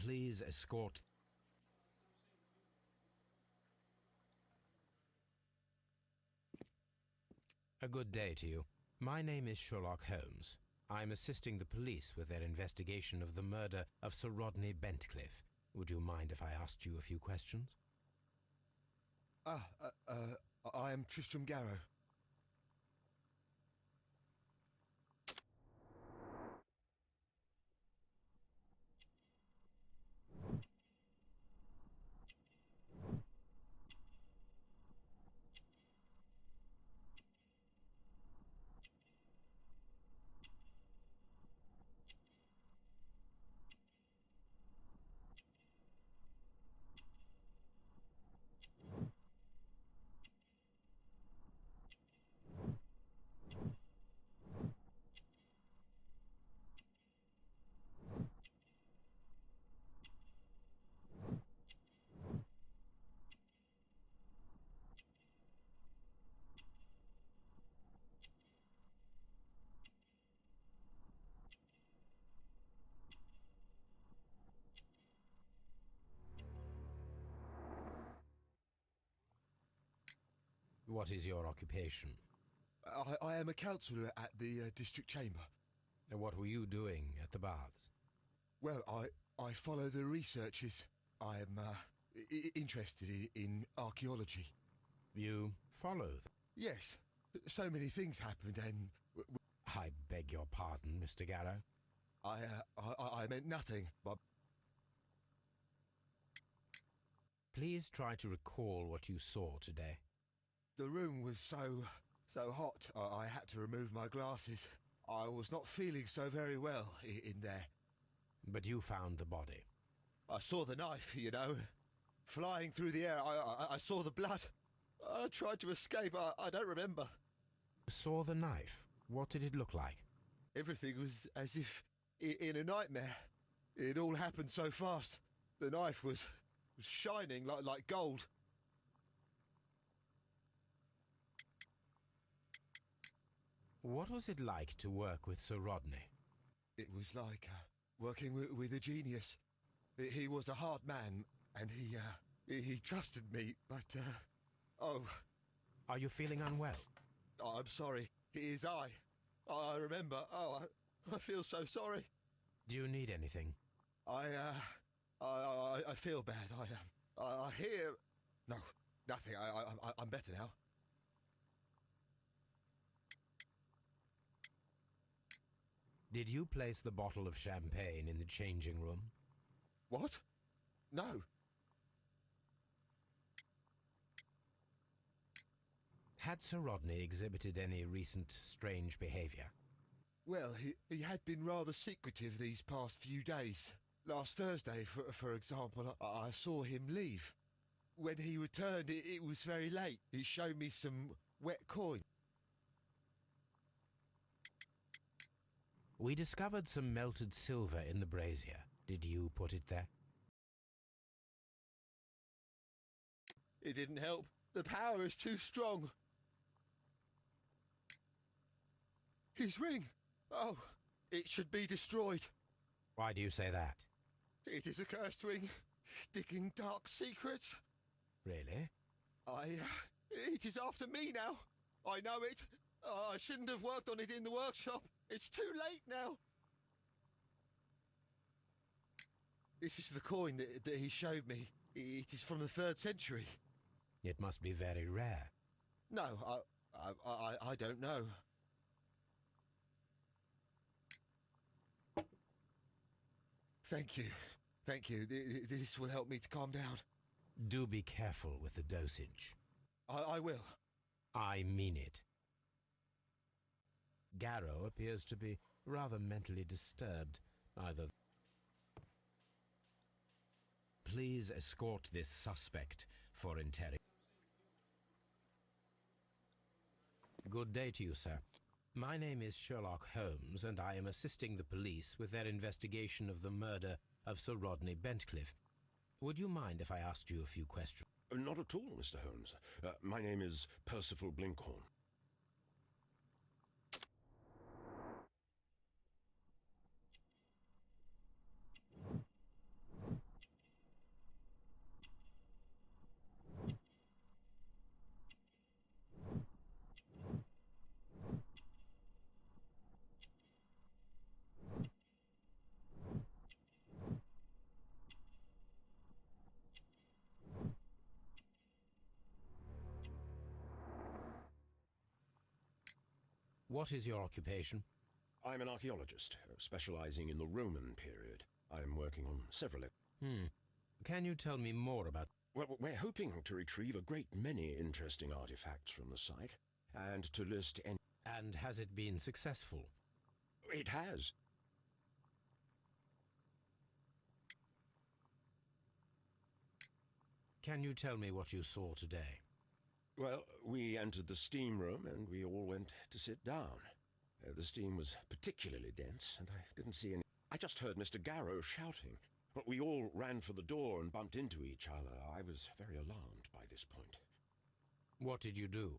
Please escort. A good day to you. My name is Sherlock Holmes. I'm assisting the police with their investigation of the murder of Sir Rodney Bentcliffe. Would you mind if I asked you a few questions? I am Tristram Garrow. What is your occupation? I am a counsellor at the district chamber. What were you doing at the baths? Well, I follow the researches. I am interested in archaeology. You follow them? Yes, so many things happened and... I beg your pardon, Mr. Garrow. I meant nothing, but... Please try to recall what you saw today. The room was so hot, I had to remove my glasses. I was not feeling so very well in there. But you found the body. I saw the knife, you know, flying through the air. I saw the blood. I tried to escape. I don't remember. Saw the knife? What did it look like? Everything was as if in a nightmare. It all happened so fast. The knife was shining like gold. What was it like to work with Sir Rodney? It was like working with a genius. He was a hard man, and he trusted me, but, oh... Are you feeling unwell? Oh, I'm sorry. It is I. I remember. Oh, I feel so sorry. Do you need anything? I feel bad. I hear... No, nothing. I'm better now. Did you place the bottle of champagne in the changing room? What? No. Had Sir Rodney exhibited any recent strange behaviour? Well, he had been rather secretive these past few days. Last Thursday, for example, I saw him leave. When he returned, it was very late. He showed me some wet coin. We discovered some melted silver in the brazier. Did you put it there? It didn't help. The power is too strong. His ring! Oh, it should be destroyed. Why do you say that? It is a cursed ring, digging dark secrets. Really? It is after me now. I know it. I shouldn't have worked on it in the workshop. It's too late now. This is the coin that he showed me. It is from the 3rd century. It must be very rare. No, I don't know. Thank you. Thank you. This will help me to calm down. Do be careful with the dosage. I will. I mean it. Garrow appears to be rather mentally disturbed. Please escort this suspect for interrogation. Good day to you, sir. My name is Sherlock Holmes, and I am assisting the police with their investigation of the murder of Sir Rodney Bentcliffe. Would you mind if I asked you a few questions? Not at all, Mr. Holmes. My name is Percival Blinkhorn. What is your occupation? I'm an archaeologist, specializing in the Roman period. I'm working on several... Can you tell me more about... Well, we're hoping to retrieve a great many interesting artifacts from the site, and to list any... And has it been successful? It has. Can you tell me what you saw today? Well, we entered the steam room and we all went to sit down. The steam was particularly dense and I didn't see any... I just heard Mr. Garrow shouting, but we all ran for the door and bumped into each other. I was very alarmed by this point. What did you do?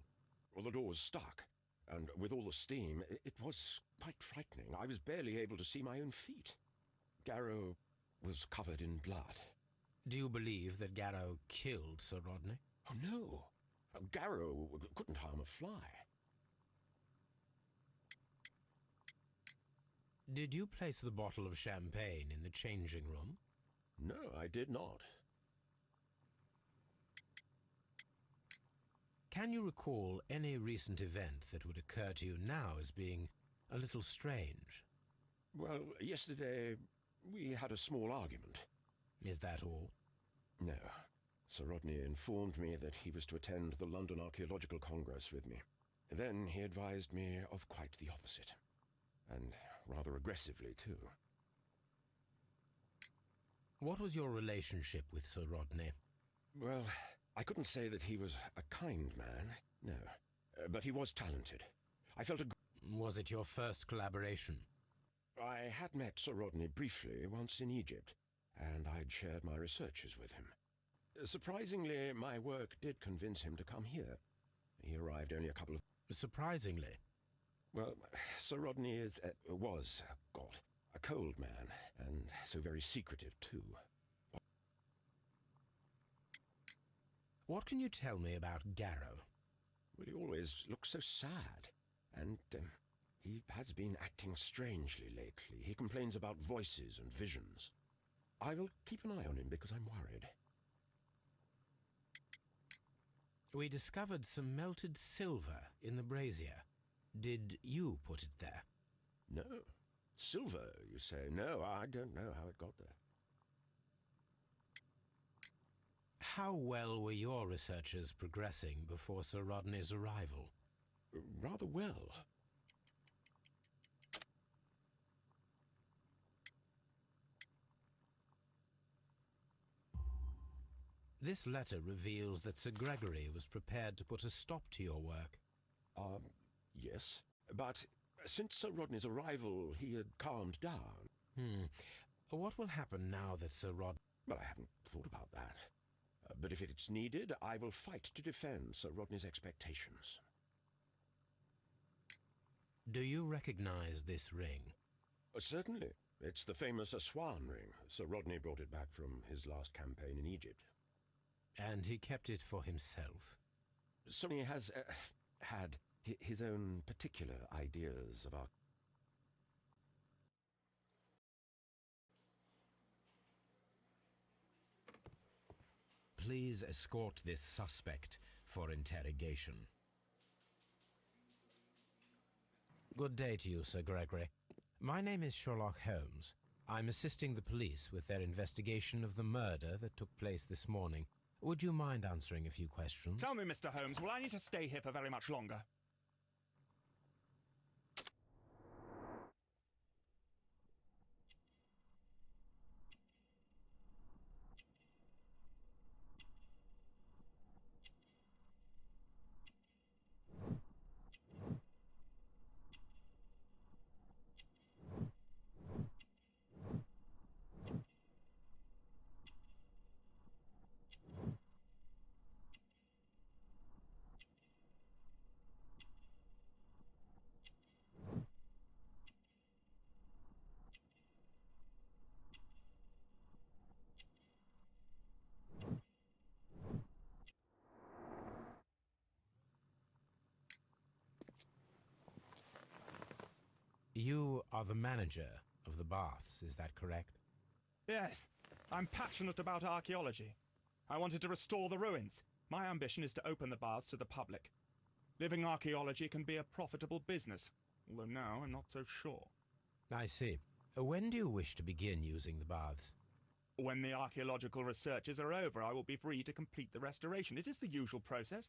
Well, the door was stuck, and with all the steam, it was quite frightening. I was barely able to see my own feet. Garrow was covered in blood. Do you believe that Garrow killed Sir Rodney? Oh, no. Garrow couldn't harm a fly. Did you place the bottle of champagne in the changing room? No, I did not. Can you recall any recent event that would occur to you now as being a little strange? Well, yesterday we had a small argument. Is that all? No. Sir Rodney informed me that he was to attend the London Archaeological Congress with me. Then he advised me of quite the opposite. And rather aggressively, too. What was your relationship with Sir Rodney? Well, I couldn't say that he was a kind man, no. But he was talented. I felt a... Was it your first collaboration? I had met Sir Rodney briefly once in Egypt, and I'd shared my researches with him. Surprisingly, my work did convince him to come here. He arrived only a couple of... Surprisingly? Well, Sir Rodney was, a cold man, and so very secretive, too. What can you tell me about Garrow? Well, he always looks so sad, and he has been acting strangely lately. He complains about voices and visions. I will keep an eye on him because I'm worried. We discovered some melted silver in the brazier. Did you put it there? No. Silver, you say? No, I don't know how it got there. How well were your researches progressing before Sir Rodney's arrival? Rather well. This letter reveals that Sir Gregory was prepared to put a stop to your work. Yes. But since Sir Rodney's arrival, he had calmed down. What will happen now that Sir Rod... Well, I haven't thought about that. But if it's needed, I will fight to defend Sir Rodney's expectations. Do you recognize this ring? Certainly. It's the famous Aswan ring. Sir Rodney brought it back from his last campaign in Egypt. And he kept it for himself? So he has had his own particular ideas of our... Please escort this suspect for interrogation. Good day to you, Sir Gregory. My name is Sherlock Holmes. I'm assisting the police with their investigation of the murder that took place this morning. Would you mind answering a few questions? Tell me, Mr. Holmes, will I need to stay here for very much longer? You are the manager of the baths, is that correct? Yes, I'm passionate about archaeology. I wanted to restore the ruins. My ambition is to open the baths to the public. Living archaeology can be a profitable business, although now I'm not so sure. I see. When do you wish to begin using the baths? When the archaeological researches are over, I will be free to complete the restoration. It is the usual process.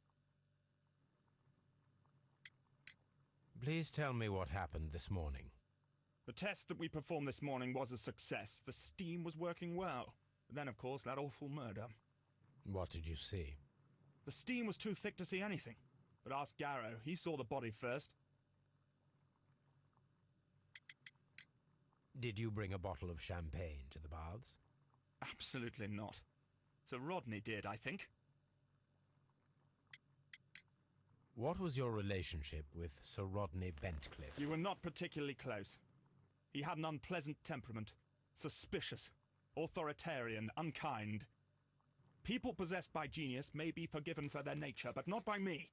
Please tell me what happened this morning. The test that we performed this morning was a success. The steam was working well. But then, of course, that awful murder. What did you see? The steam was too thick to see anything. But ask Garrow. He saw the body first. Did you bring a bottle of champagne to the baths? Absolutely not. Sir Rodney did, I think. What was your relationship with Sir Rodney Bentcliffe? You were not particularly close. He had an unpleasant temperament. Suspicious. Authoritarian. Unkind. People possessed by genius may be forgiven for their nature, but not by me.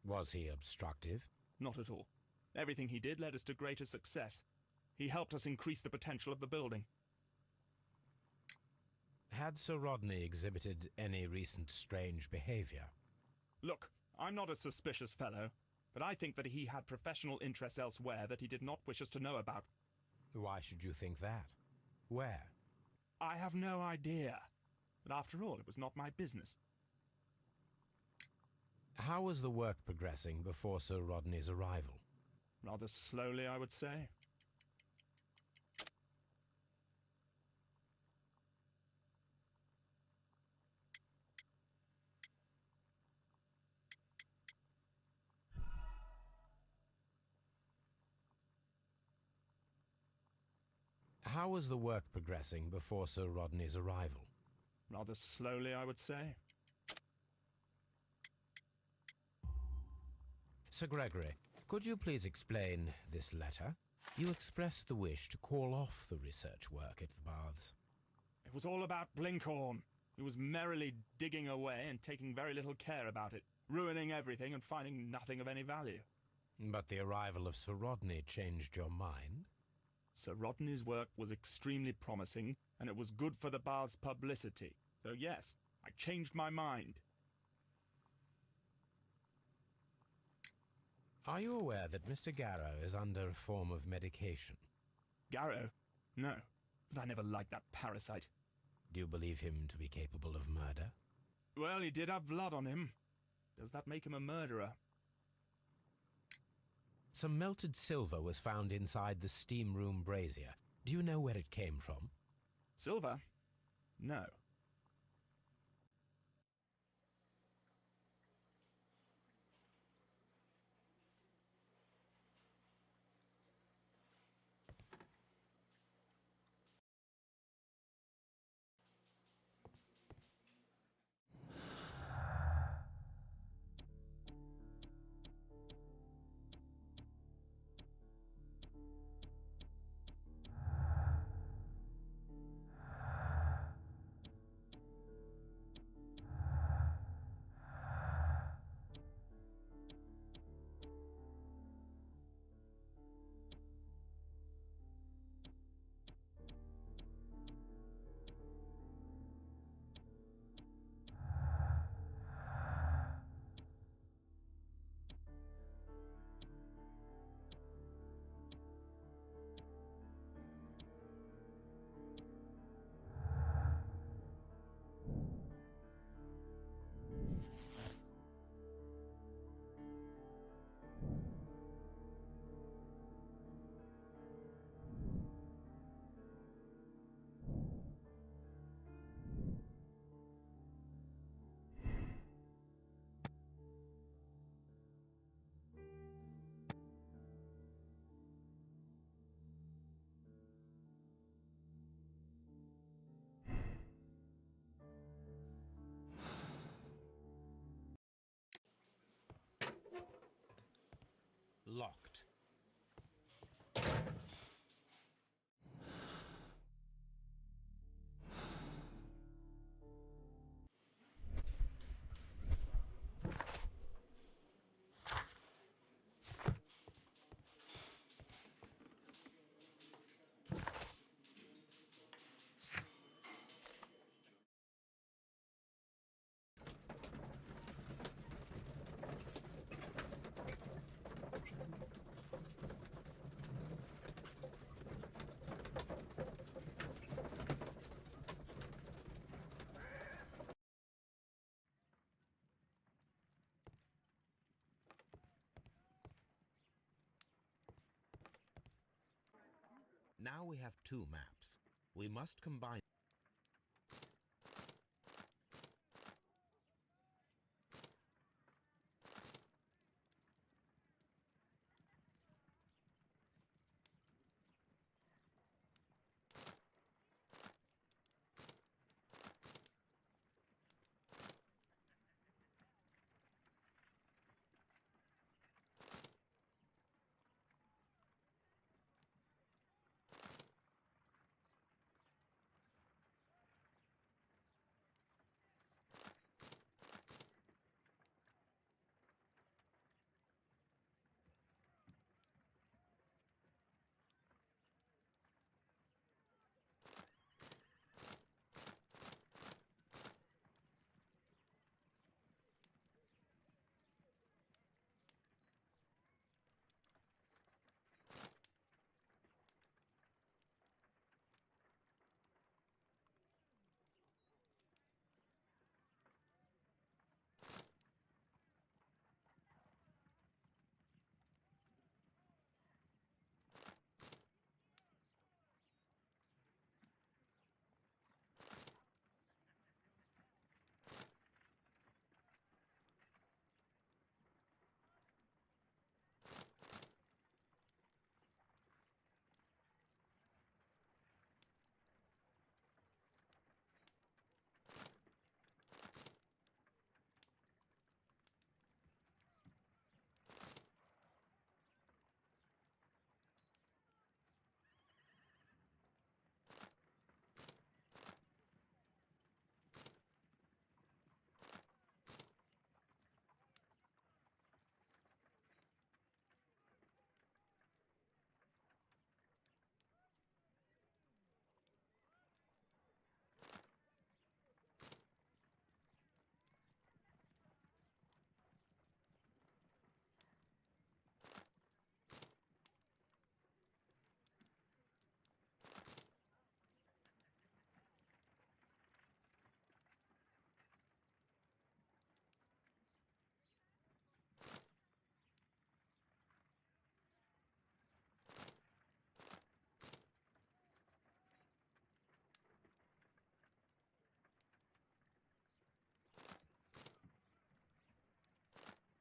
Was he obstructive? Not at all. Everything he did led us to greater success. He helped us increase the potential of the building. Had Sir Rodney exhibited any recent strange behavior? Look, I'm not a suspicious fellow, but I think that he had professional interests elsewhere that he did not wish us to know about. Why should you think that? Where? I have no idea. But after all, it was not my business. How was the work progressing before Sir Rodney's arrival? Rather slowly, I would say. How was the work progressing before Sir Rodney's arrival? Rather slowly, I would say. Sir Gregory, could you please explain this letter? You expressed the wish to call off the research work at the baths. It was all about Blinkhorn. He was merrily digging away and taking very little care about it, ruining everything and finding nothing of any value. But the arrival of Sir Rodney changed your mind? Sir Rodney's work was extremely promising, and it was good for the bath's publicity. So yes, I changed my mind. Are you aware that Mr. Garrow is under a form of medication? Garrow? No, but I never liked that parasite. Do you believe him to be capable of murder? Well, he did have blood on him. Does that make him a murderer? Some melted silver was found inside the steam room brazier. Do you know where it came from? Silver? No. Locked. Now we have two maps. We must combine.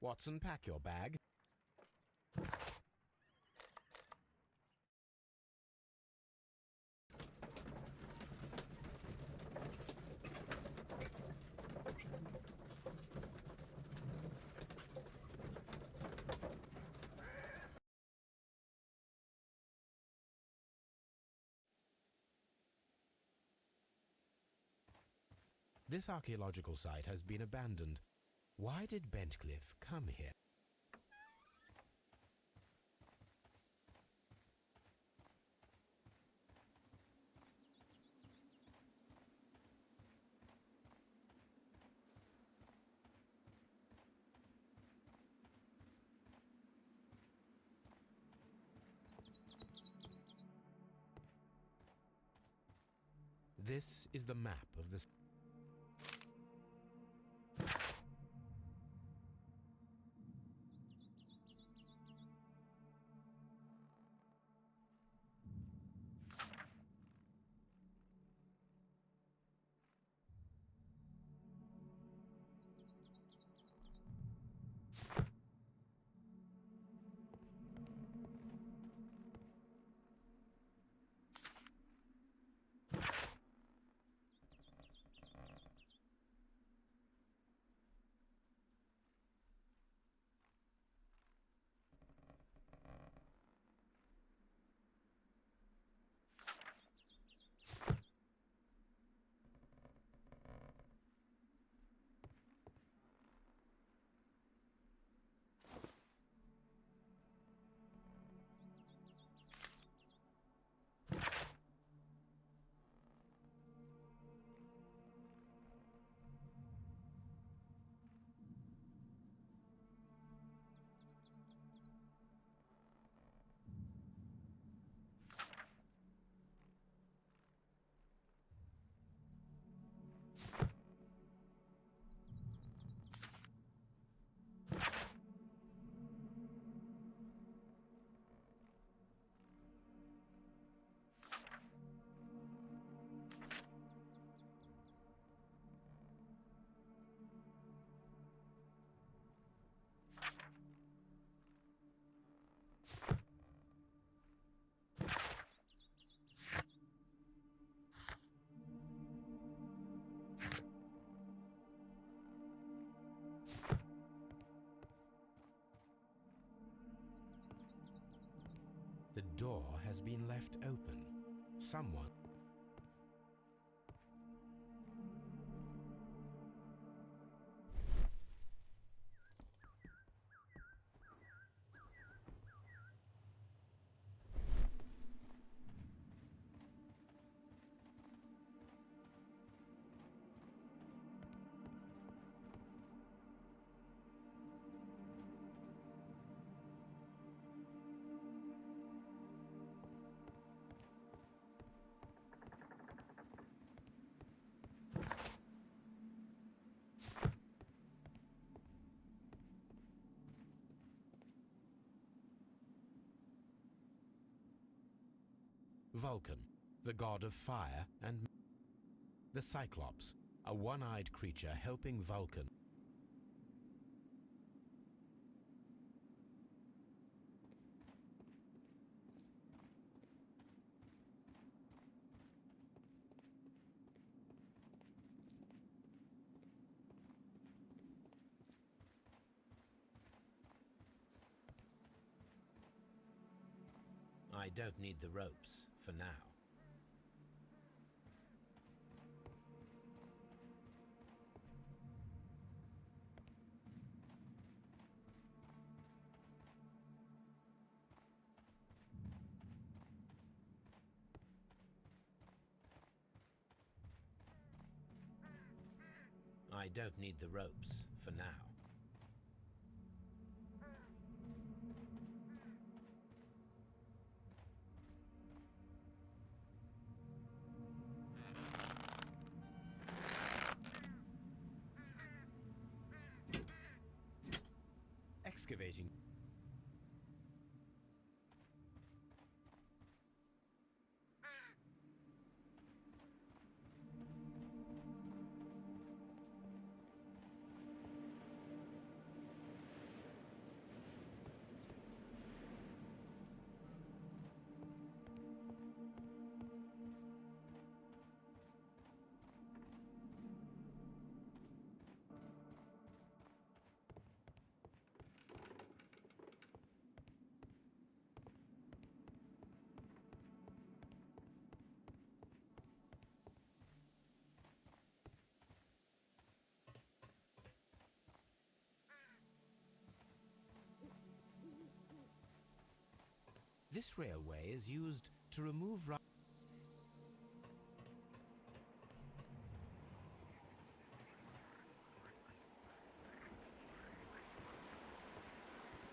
Watson, pack your bag. This archaeological site has been abandoned. Why did Bentcliffe come here? This is the map of the... The door has been left open. Someone... Vulcan, the god of fire, and the Cyclops, a one-eyed creature helping Vulcan. I don't need the ropes for now. I don't need the ropes for now. Excavating. This railway is used to remove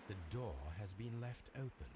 The door has been left open.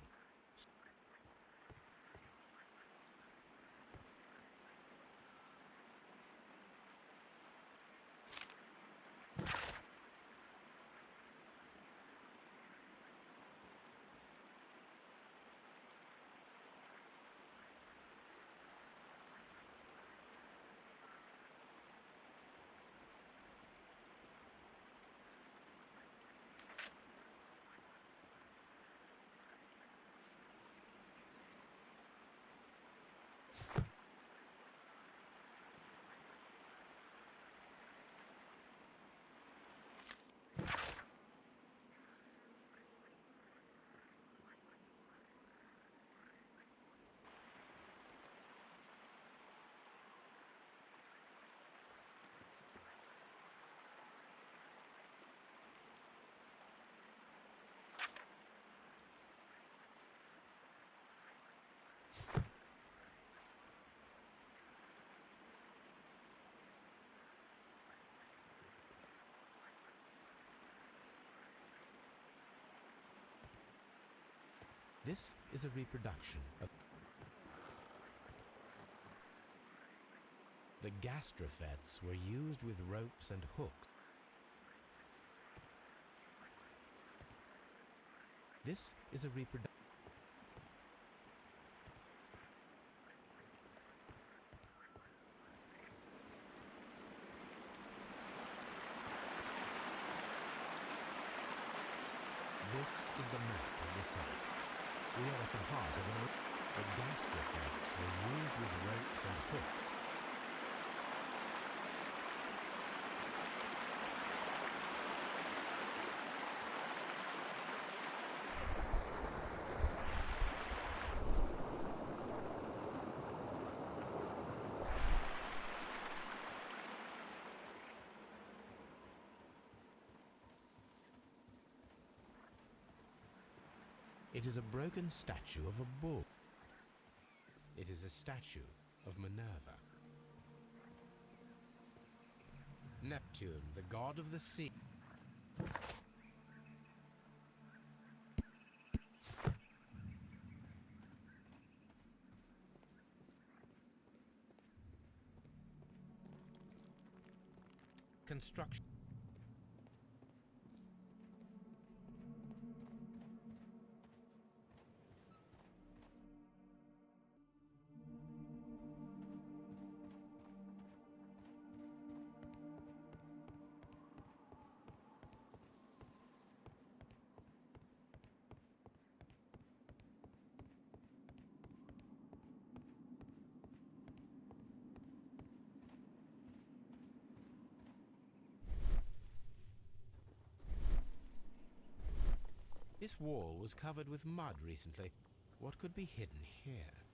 This is a reproduction of the gastrofets were used with ropes and hooks. This is a reproduction. This is the map of the site. We are at the heart of an... The gastrofets were used with ropes and hooks. It is a broken statue of a bull. It is a statue of Minerva. Neptune, the god of the sea. Construction. This wall was covered with mud recently. What could be hidden here?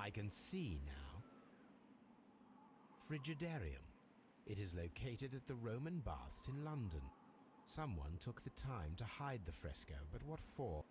I can see now. Frigidarium. It is located at the Roman Baths in London. Someone took the time to hide the fresco, but what for?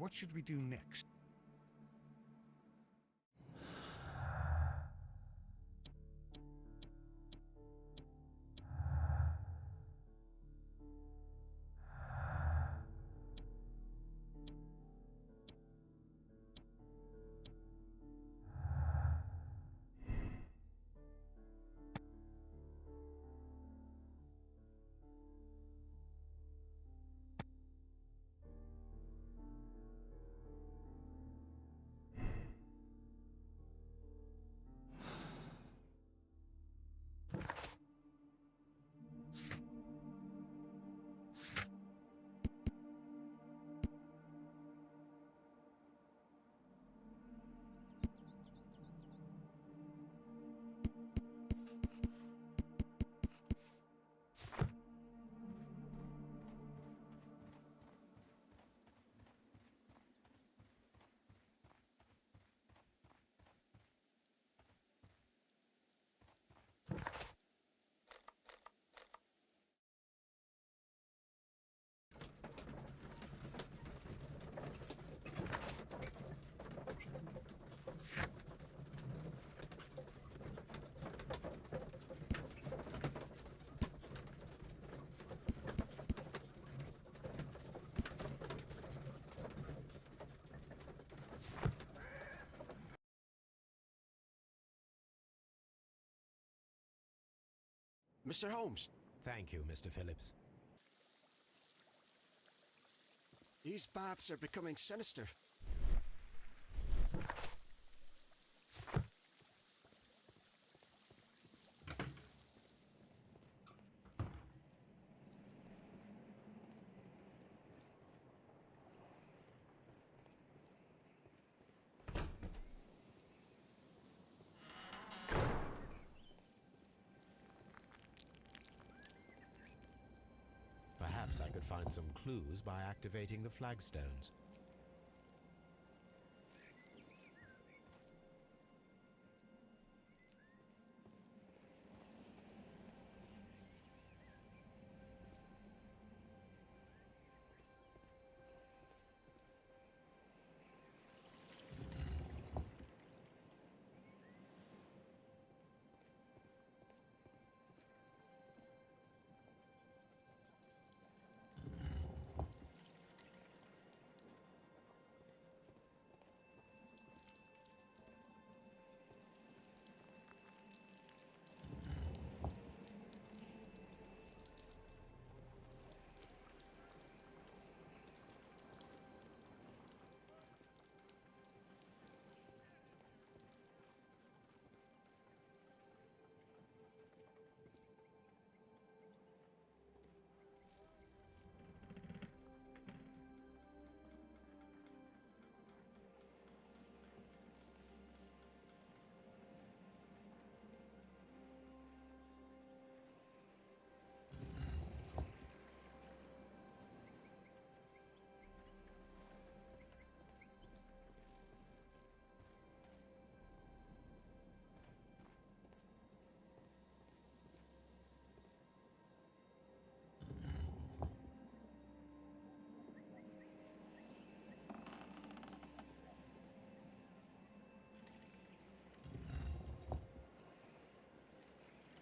What should we do next? Mr. Holmes, Thank you, Mr. Phillips. these baths are becoming sinister. Perhaps I could find some clues by activating the flagstones.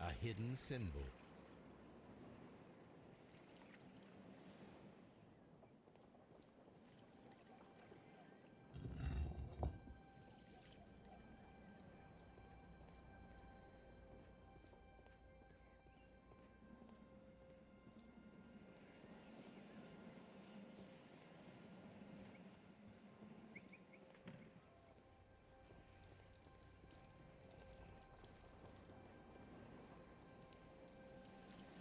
A hidden symbol.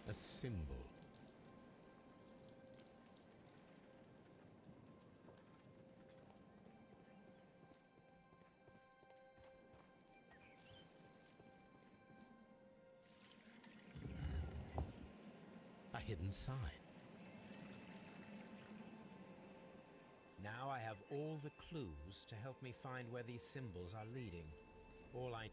A symbol. A hidden sign. Now I have all the clues to help me find where these symbols are leading. All I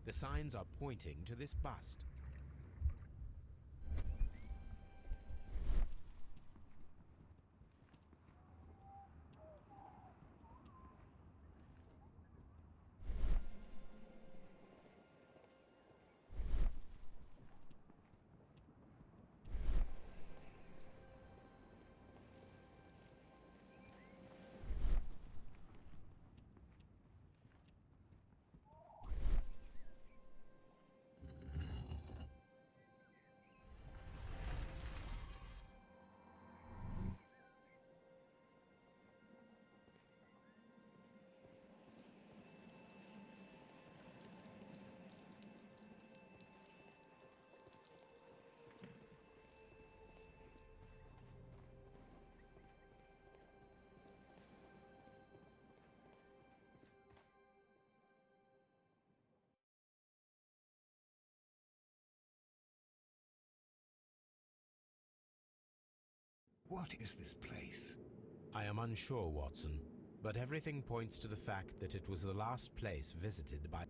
The signs are pointing to this bust. What is this place? I am unsure, Watson, but everything points to the fact that it was the last place visited by...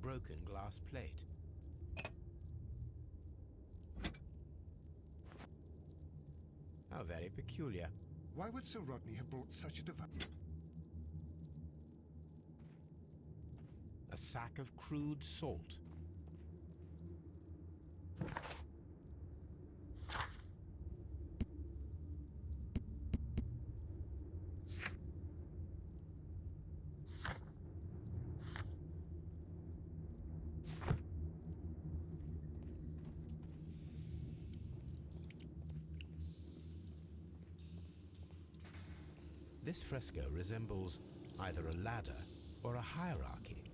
broken glass plate. How very peculiar. Why would Sir Rodney have brought such a device? A sack of crude salt. This fresco resembles either a ladder or a hierarchy.